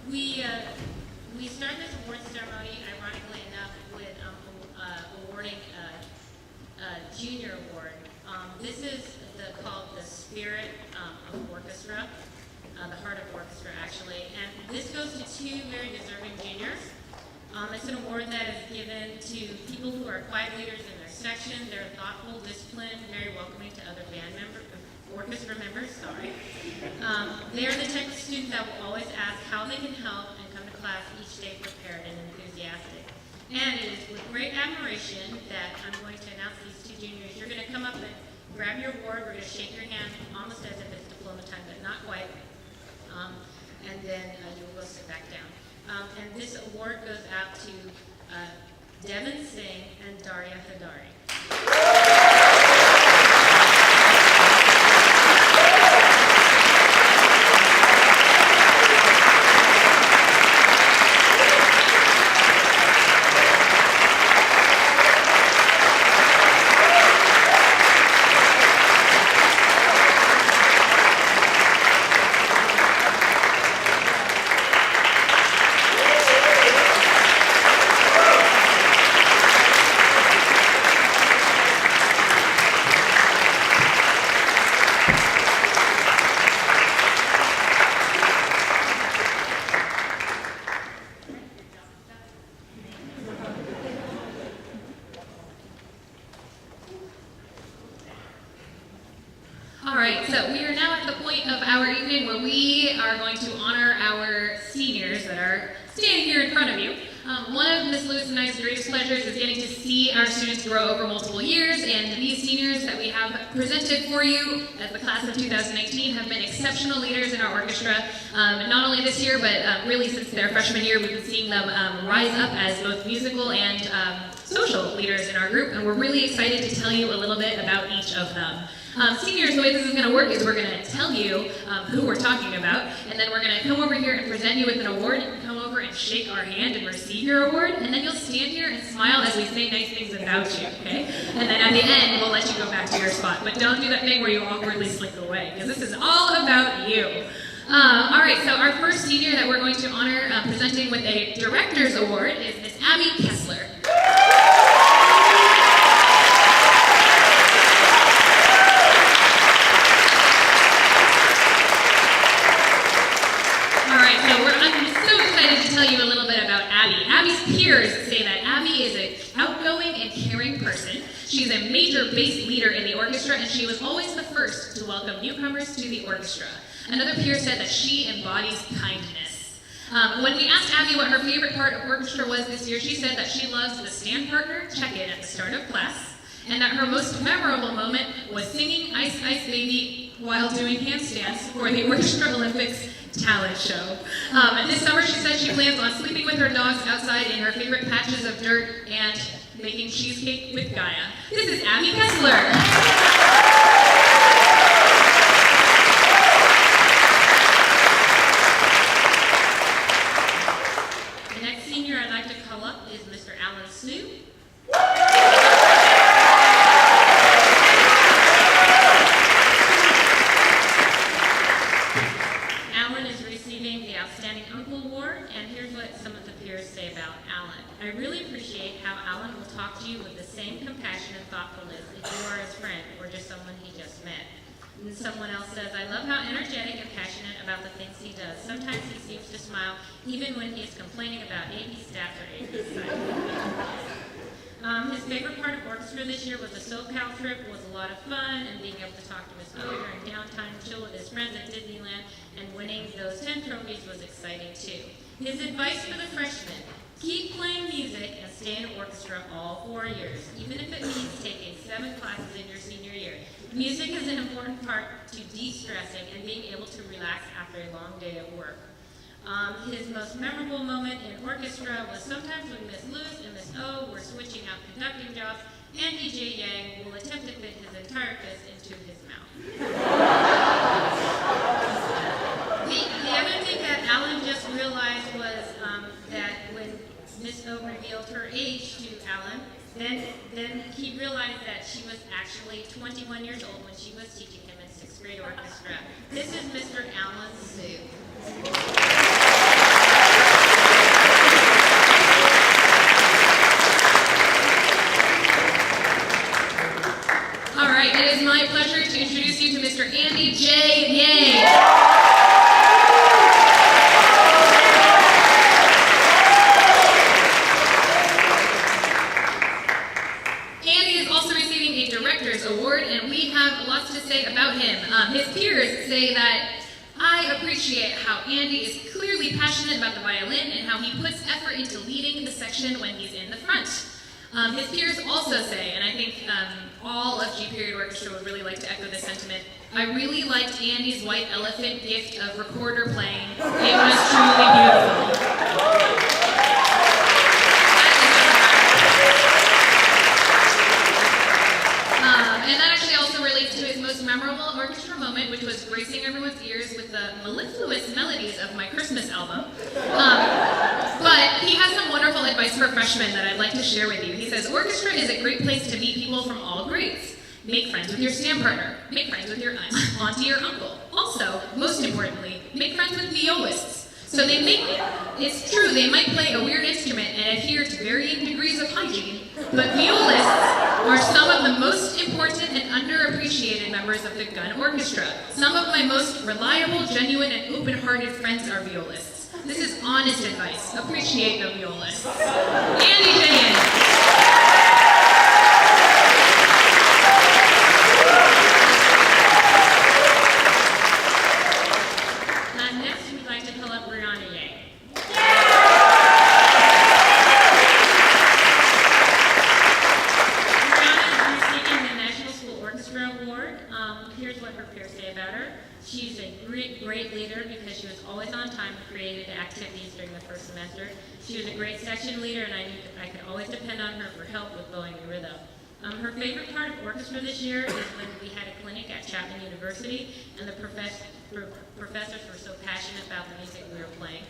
We start this awards ceremony, ironically enough, with awarding a junior award. This is called the Spirit of Orchestra, the Heart of Orchestra, actually. And this goes to two very deserving juniors. It's an award that is given to people who are quiet leaders in their section. They're thoughtful, disciplined, very welcoming to other orchestra members, sorry. They are the type of students that will always ask how they can help and come to class each day prepared and enthusiastic. And it is with great admiration that I'm going to announce these two juniors. You're going to come up and grab your award. We're going to shake your hand almost as if it's diploma time, but not quite. And then you will go sit back down. And this award goes out to Devin Singh and Daria Hadari. All right, so we are now at the point of our evening where we are going to honor our seniors that are standing here in front of you. One of Ms. Lewis and I's greatest pleasures is getting to see our students grow over multiple years, and these seniors that we have presented for you as the class of 2019 have been exceptional leaders in our orchestra, not only this year, but really since their freshman year. We've been seeing them rise up as both musical and social leaders in our group, and we're really excited to tell you a little bit about each of them. Seniors, the way this is going to work is we're going to tell you who we're talking about, and then we're going to come over here and present you with an award. You can come over and shake our hand and receive your award, and then you'll stand here and smile as we say nice things about you, okay? And then at the end, we'll let you go back to your spot. But don't do that thing where you awkwardly slink away, because this is all about you. All right, so our first senior that we're going to honor presenting with a Director's Award is Miss Abby Kessler. To tell you a little bit about Abby. Abby's peers say that Abby is an outgoing and caring person. She's a major bass leader in the orchestra, and she was always the first to welcome newcomers to the orchestra. Another peer said that she embodies kindness. When we asked Abby what her favorite part of orchestra was this year, she said that she loves the stand partner check-in at the start of class, and that her most memorable moment was singing Ice Ice Baby while doing handstands for the Orchestra Olympics talent show. And this summer she said she plans on sleeping with her dogs outside in her favorite patches of dirt and making cheesecake with Gaia. This is Abby Kessler. The next senior I'd like to call up is Mr. Alan Sue. I really appreciate how Alan will talk to you with the same compassion and thoughtfulness if you are his friend or just someone he just met. And someone else says, I love how energetic and passionate about the things he does. Sometimes he seems to smile even when he's complaining about AP stats or AP science. His favorite part of orchestra this year was the SoCal trip. It was a lot of fun, and being able to talk to his owner during downtime, chill with his friends at Disneyland, and winning those 10 trophies was exciting too. His advice for the freshmen: keep playing music and stay in orchestra all 4 years, even if it means taking 7 classes in your senior year. Music is an important part to de-stressing and being able to relax after a long day at work. His most memorable moment in orchestra was sometimes when Miss Lewis and Miss O were switching out conducting jobs, and DJ Yang will attempt to fit his entire fist into his mouth. The other thing that Alan just realized was that when Miss O revealed her age to Alan, then he realized that she was actually 21 years old when she was teaching him in 6th grade orchestra. This is Mr. Alan Sue. say that I appreciate how Andy is clearly passionate about the violin and how he puts effort into leading the section when he's in the front. His peers also say, and I think all of G Period Orchestra would really like to echo this sentiment, I really liked Andy's white elephant gift of recorder playing. It was truly beautiful. And that actually also relates to his most memorable orchestra moment, which was gracing everyone's ears with the mellifluous melodies of my Christmas album. But he has some wonderful advice for freshmen that I'd like to share with you. He says, orchestra is a great place to meet people from all grades. Make friends with your stand partner. Make friends with your auntie or uncle. Also, most importantly, make friends with violists. So it's true, they might play a weird instrument and adhere to varying degrees of hygiene, but violists are some of the most important and underappreciated members of the Gunn Orchestra. Some of my most reliable, genuine, and open-hearted friends are violists. This is honest advice. Appreciate the violists. Andy Jayen. Next, we'd like to call up Brianna Yang. Here's what her peers say about her. She's a great leader because she was always on time and created activities during the first semester. She was a great section leader, and I knew that I could always depend on her for help with blowing the rhythm. Her favorite part of orchestra this year is when we had a clinic at Chapman University, and the professors were so passionate about the music we were playing.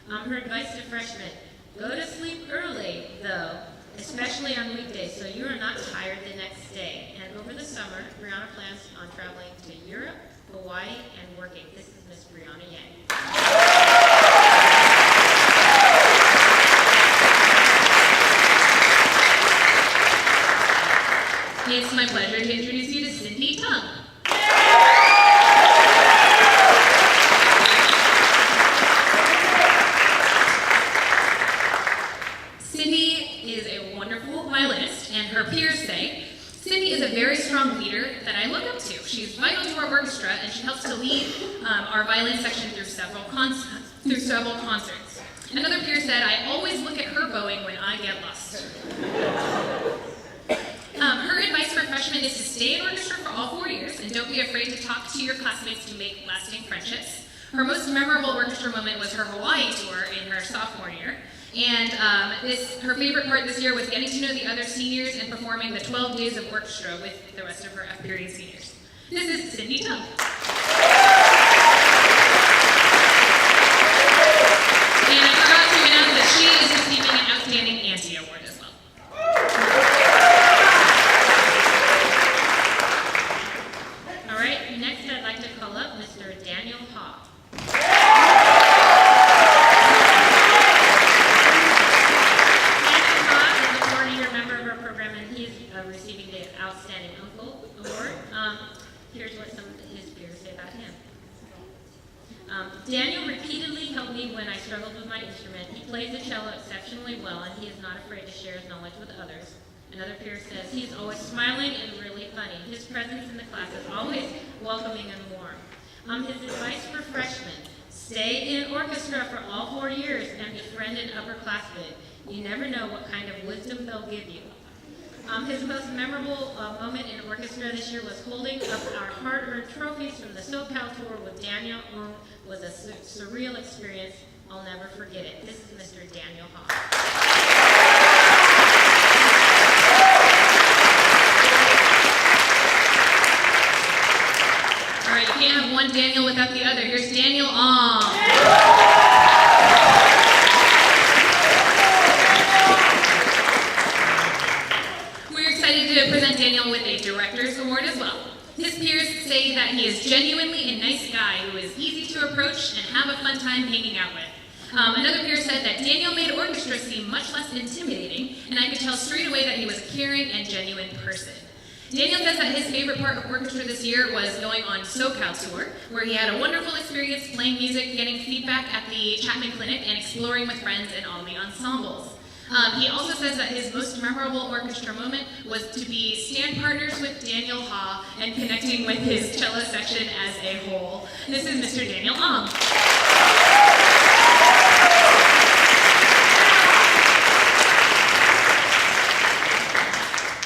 Her advice to freshmen, go to sleep early, though, especially on weekdays, so you are not tired the next day. And over the summer, Brianna plans on traveling to Europe, Hawaii, and working. This is Miss Brianna Yang. It's my pleasure to introduce you to Cindy Tung. And her peers say, Cindy is a very strong leader that I look up to. She's vital to our orchestra, and she helps to lead our violin section through several concerts. Another peer said, I always look at her bowing when I get lost. Her advice for freshmen is to stay in orchestra for all 4 years, and don't be afraid to talk to your classmates to make lasting friendships. Her most memorable orchestra moment was her Hawaii tour in her sophomore year. And her favorite part this year was getting to know the other seniors and performing the 12 days of orchestra with the rest of her F period seniors. This is Cindy Tung. And I forgot to announce that she is receiving an Outstanding Auntie Award as well. All right, next I'd like to call up Mr. Daniel Ha. Receiving the Outstanding Uncle Award. Here's what some of his peers say about him. Daniel repeatedly helped me when I struggled with my instrument. He plays the cello exceptionally well, and he is not afraid to share his knowledge with others. Another peer says he is always smiling and really funny. His presence in the class is always welcoming and warm. His advice for freshmen, stay in orchestra for all 4 years and befriend an upperclassman. You never know what kind of wisdom they'll give you. His most memorable moment in orchestra this year was holding up our hard-earned trophies from the SoCal tour with Daniel. Was a surreal experience. I'll never forget it. This is Mr. Daniel Ha. All right, you can't have one Daniel without the other. Here's Daniel to present Daniel with a Director's Award as well. His peers say that he is genuinely a nice guy who is easy to approach and have a fun time hanging out with. Another peer said that Daniel made orchestra seem much less intimidating, and I could tell straight away that he was a caring and genuine person. Daniel says that his favorite part of orchestra this year was going on SoCal tour, where he had a wonderful experience playing music, getting feedback at the Chapman Clinic, and exploring with friends in all the ensembles. He also says that his most memorable orchestra moment was to be stand partners with Daniel Ha and connecting with his cello section as a whole. This is Mr. Daniel Ong.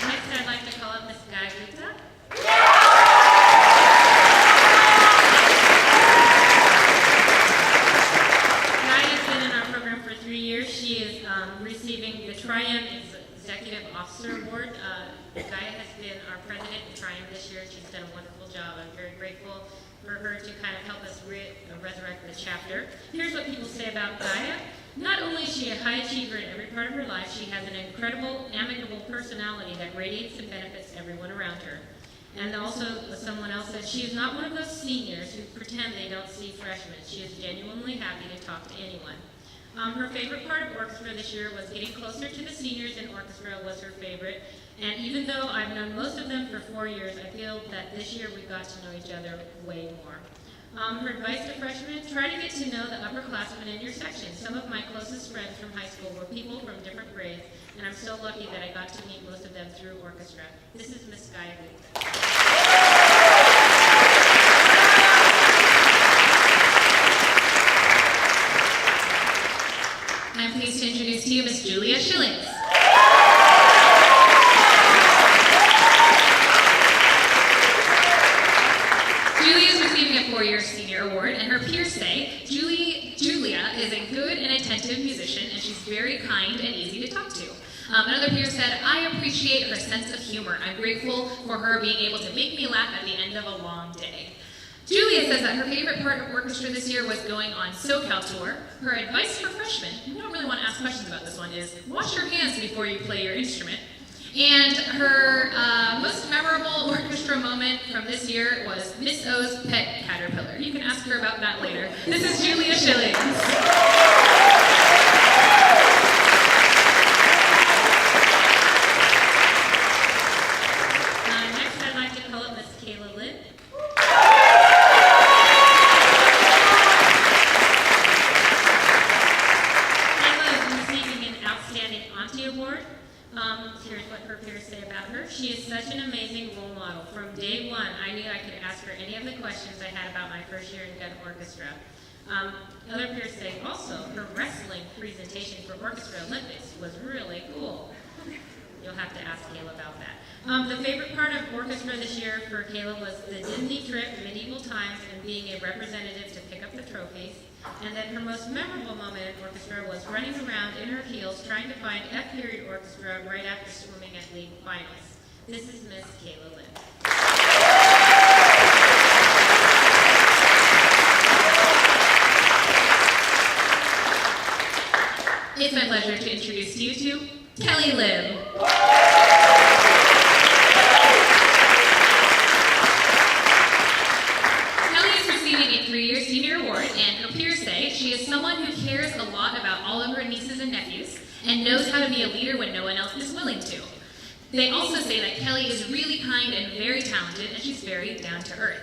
Next, I'd like to call up Ms. Guy Gupta. Receiving the Triumph Executive Officer Award. Gaia has been our president in Triumph this year. She's done a wonderful job. I'm very grateful for her to kind of help us resurrect the chapter. Here's what people say about Gaia. Not only is she a high achiever in every part of her life, she has an incredible, amicable personality that radiates and benefits everyone around her. And also, someone else said, she is not one of those seniors who pretend they don't see freshmen. She is genuinely happy to talk to anyone. Her favorite part of orchestra this year was getting closer to the seniors in orchestra was her favorite. And even though I've known most of them for 4 years, I feel that this year we got to know each other way more. Her advice to freshmen, try to get to know the upperclassmen in your section. Some of my closest friends from high school were people from different grades, and I'm so lucky that I got to meet most of them through orchestra. This is Miss Guy Gupta. I'm pleased to introduce to you Miss Julia Schillings. Julia is receiving a 4-year senior award, and her peers say Julia is a good and attentive musician, and she's very kind and easy to talk to. Another peer said, I appreciate her sense of humor. I'm grateful for her being able to make me laugh at the end of a long day. Julia says that her favorite part of orchestra this year was going on SoCal tour. Her advice for freshmen, you don't really want to ask questions about this one, is wash your hands before you play your instrument. And her most memorable orchestra moment from this year was Miss O's pet caterpillar. You can ask her about that later. This is Julia Schillings. Here's what her peers say about her. She is such an amazing role model. From day one, I knew I could ask her any of the questions I had about my first year in Gunn Orchestra. Other peers say also her wrestling presentation for Orchestra Olympics was really cool. You'll have to ask Kayla about that. The favorite part of orchestra this year for Kayla was the Disney trip, medieval times, and being a representative to pick up the trophies. And then her most memorable moment in orchestra was running around in her heels trying to find F-period orchestra right after swimming at league finals. This is Miss Kayla Lynn. It's my pleasure to introduce you to Kelly Lim. Kelly is receiving a 3-year senior award, and her peers say she is someone who cares a lot about all of her nieces and nephews and knows how to be a leader when no one else is willing to. They also say that Kelly is really kind and very talented, and she's very down to earth.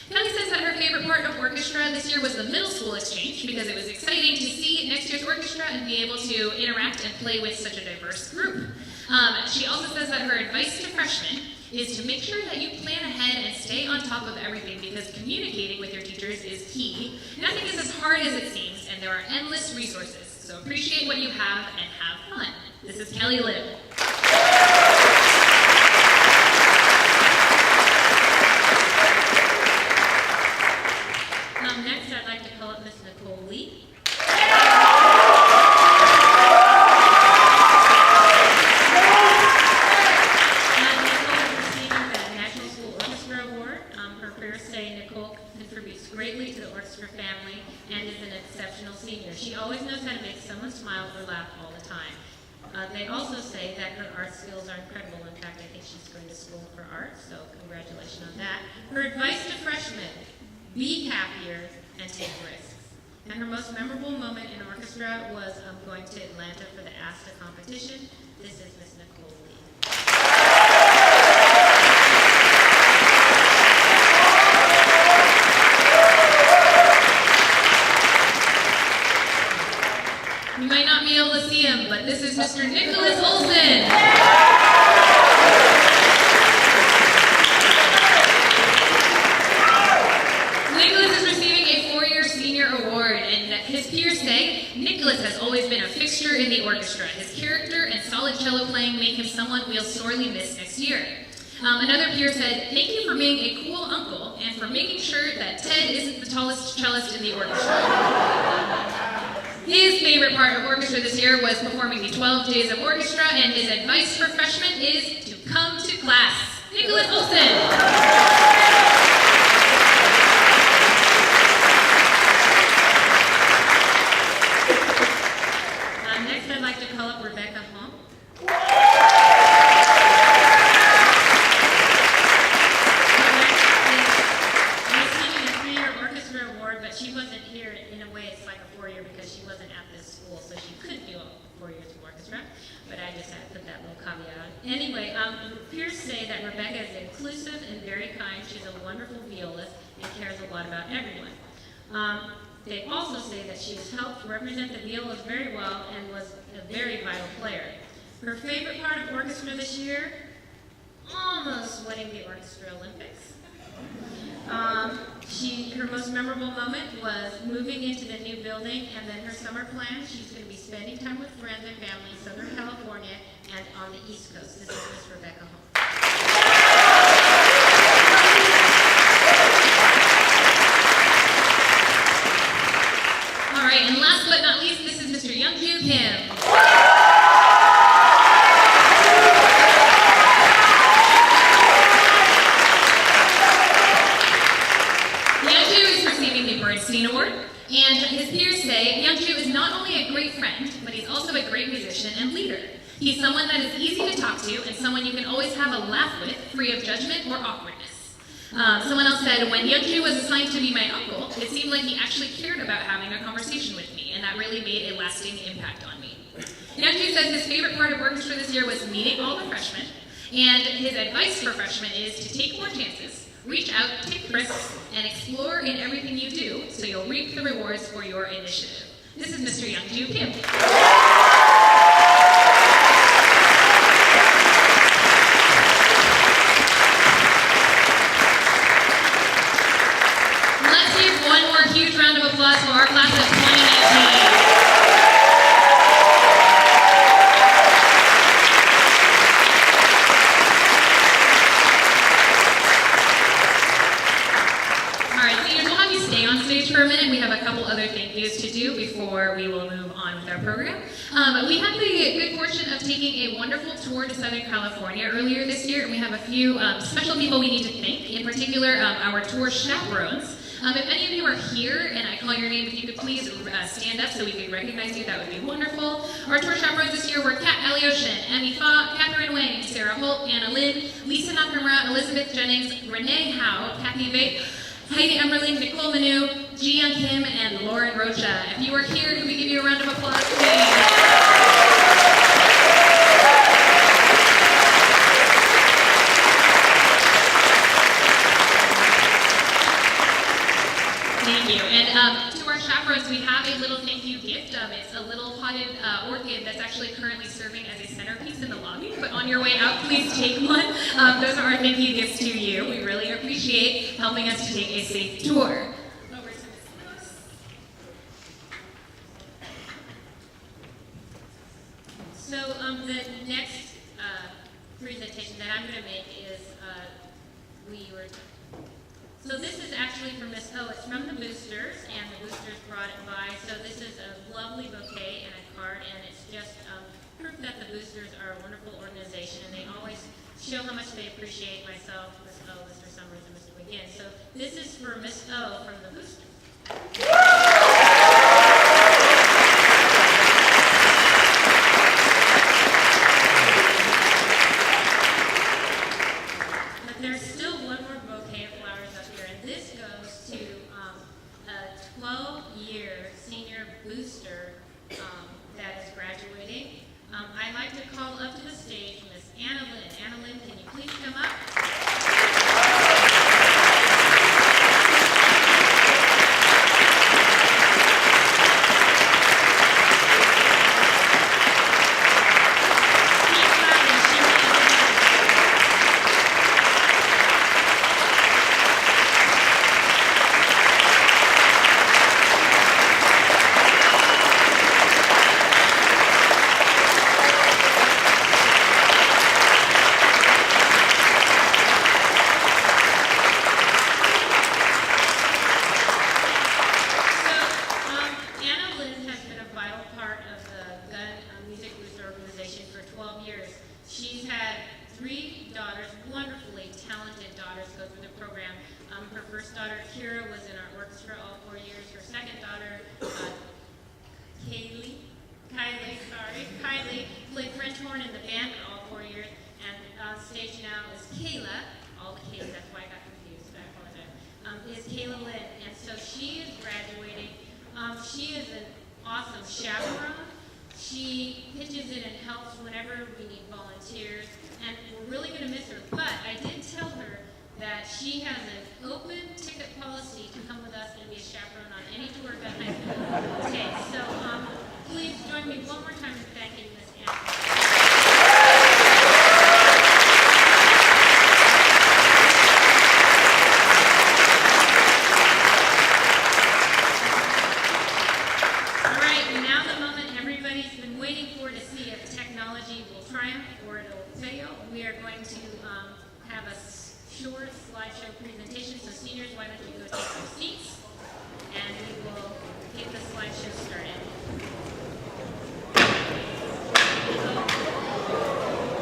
Kelly says that her favorite part of orchestra this year was the middle school exchange because it was exciting to see next year's orchestra and be able to interact and play with such a diverse group. She also says that her advice to freshmen is to make sure that you plan ahead and stay on top of everything because communicating with your teachers is key. Nothing is as hard as it seems, and there are endless resources. So appreciate what you have and have fun. This is Kelly Liv. Next, I'd like to call up Miss Nicole Lee. Nicole is receiving the National School Orchestra Award. Her peers say Nicole contributes greatly to the orchestra family and is an exceptional senior. She always knows how to make someone smile or laugh all the time. They also say that her art skills are incredible. In fact, I think she's going to school for art, so congratulations on that. Her advice to freshmen: be happier and take risks. And her most memorable moment in orchestra was going to Atlanta for the ASTA competition. This is Miss Nicole Lee. You might not be able to see him, but This is Mr. Nicholas Olson. Nicholas is receiving a 4-year senior award, and his peers say Nicholas has always been a fixture in the orchestra. His character and solid cello playing make him someone we'll sorely miss next year. Another peer said, thank you for being a cool uncle and for making sure that Ted isn't the tallest cellist in the orchestra. His favorite part of orchestra this year was performing the 12 days of orchestra, and his advice for freshmen is to come to class. Nicholas Olson. Next, I'd like to call up Rebecca Hong. Receiving a 3-year orchestra award, but she wasn't here. In a way, it's like a 4-year because she wasn't at this school, so she couldn't do 4 years of orchestra. But I just had to put that little caveat. Anyway, peers say that Rebecca is inclusive and very kind. She's a wonderful violist and cares a lot about everyone. They also say that she has helped represent the violas very well and was a very vital player. Her favorite part of orchestra this year, almost winning the Orchestra Olympics. Her most memorable moment was moving into the new building, and then her summer plans. She's going to be spending time with friends and family in Southern California and on the East Coast. This is Miss Rebecca Hall. All right, and last but not least, this is Mr. Youngju Kim. Award, and his peers say Youngju is not only a great friend, but he's also a great musician and leader. He's someone that is easy to talk to and someone you can always have a laugh with, free of judgment or awkwardness. Someone else said, when Youngju was assigned to be my uncle, it seemed like he actually cared about having a conversation with me, and that really made a lasting impact on me. Youngju says his favorite part of orchestra this year was meeting all the freshmen, and his advice for freshmen is to take more chances, reach out, take risks, and explore in everything you do so you'll reap the rewards for your initiative. This is Mr. Youngju Kim. Let's give one more huge round of applause for our class of 2019. For a minute, we have a couple other thank yous to do before we will move on with our program. We had the good fortune of taking a wonderful tour to Southern California earlier this year, and we have a few special people we need to thank, in particular our tour chaperones. If any of you are here and I call your name, if you could please stand up so we can recognize you, that would be wonderful. Our tour chaperones this year were Kat Alyoshin, Emmy Fa, Catherine Wang, Sarah Holt, Anna Lynn, Lisa Nakamura, Elizabeth Jennings, Renee Howe, Kathy Vate, Heidi Emmerling, Nicole Manu, Ji Young Kim, and Lauren Rocha. If you are here, can we give you a round of applause, please? Thank you. And to our chaperones, we have a little thank you gift. It's a little potted orchid that's actually currently serving as a centerpiece in the lobby. But on your way out, please take one. Those are our thank you gifts to you. We really appreciate helping us to take a safe tour. Over to Ms. Lewis. So the next presentation that I'm going to make is So this is actually from Miss O. It's from the boosters, and the boosters brought it by. So this is a lovely bouquet and a card, and it's just proof that the boosters are a wonderful organization, and they always show how much they appreciate myself, Miss O, Mr. Summers, and Mr. McGinn. So this is for Miss O from the boosters. But there's still one more bouquet of flowers up here, and this goes to a 12-year senior booster that is graduating. I'd like to call up to the stage Miss Anna Lynn. Anna Lynn, can you please come up? 12 years. She's had 3 daughters, wonderfully talented daughters, go through the program. Her first daughter, Kira, was in our orchestra all 4 years. Her second daughter, Kylie, played French horn in the band for all 4 years. And on stage now is Kayla, all the K's, that's why I got confused, I apologize, is Kayla Lynn. And so she is graduating. She is an awesome chaperone. She pitches in and helps whenever we need volunteers, and we're really going to miss her. But I did tell her that she has an open ticket policy to come with us and be a chaperone on any tour Gunn High School takes. So please join me one more time in thanking Miss Anne. All right, now the moment everybody's been waiting for to see if technology will triumph or it'll fail. We are going to have a short slideshow presentation. So seniors, why don't you go take your seats, and we will get the slideshow started.